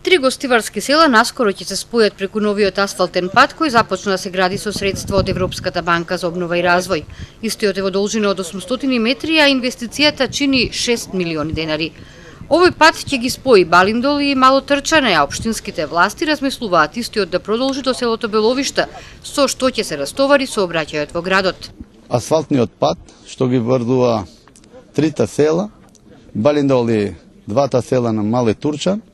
Три гостиварски села наскоро ќе се спојат преку новиот асфалтен пат кој започна да се гради со средства од Европската банка за обнова и развој. Истиот е во должина од 800 метри, а инвестицијата чини 6 милиони денари. Овој пат ќе ги спои Балиндол и Мало Трчане, а општинските власти размислуваат истиот да продолжи до селото Беловишта, со што ќе се растовари сообраќајот во градот. Асфалтниот пат што ги врзува трите села, Балиндол и двата села на Мале Турчан,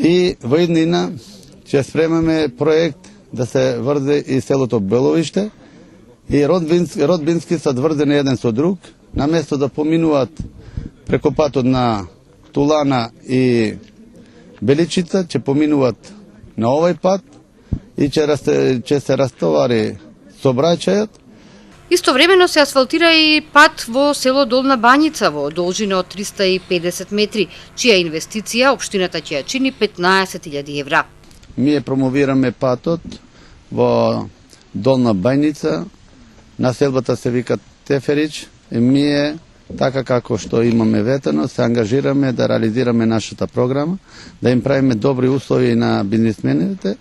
и во иднина ќе спремаме проект да се врзе и селото Беловиште и родбински са врзени еден со друг, наместо да поминуваат преку патот на Тулана и Беличица, ќе поминуваат на овој пат и ќе се растовари сообраќајот. Истовремено се асфалтира и пат во село Долна Бањица во должина од 350 метри, чија инвестиција општината ќе ја чини 15.000 евра. Ние промовираме патот во Долна Бањица, населбата се вика Теферич, и ние, така како што имаме ветено, се ангажираме да реализираме нашата програма, да им правиме добри услови на бизнисмените.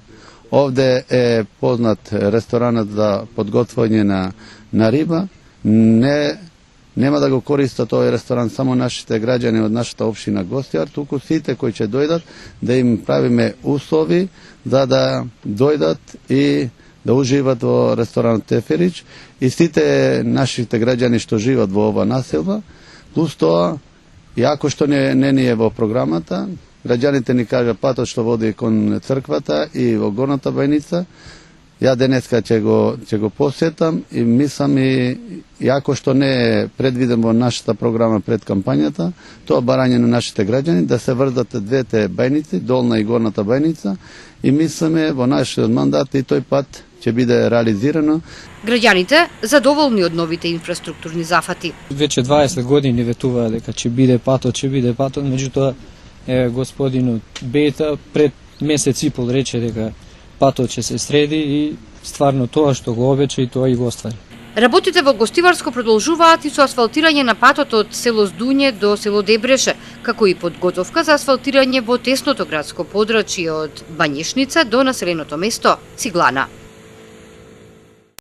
Овде е познат ресторанот за подготвување на риба. Нема да го користат тој ресторан само нашите граѓани од нашата општина Гостивар, туку сите кои ќе дојдат да им правиме услови за да дојдат и да уживат во ресторанот Теферич и сите нашите граѓани што живеат во ова населба. Плюс тоа, иако што не ни е во програмата, граѓаните ни кажа патот што води кон црквата и во Горната Бајница. Ја денеска ќе го посетам и мислам и иако што не е предвиден во нашата програма пред кампањата, тоа барање на нашите граѓани да се врзат двете бајници, Долна и Горната Бајница, и мислиме во нашиот мандат и тој пат ќе биде реализирано. Граѓаните задоволни од новите инфраструктурни зафати. Веќе 20 години ветуваа дека ќе биде патот, меѓутоа господинот Бета пред месец и пол рече дека патот ќе се среди и стварно тоа што го обече и тоа и го оствари. Работите во Гостиварско продолжуваат и со асфалтирање на патот од село Здуње до село Дебреше, како и подготовка за асфалтирање во тесното градско подрачје од Бањишница до населеното место Циглана.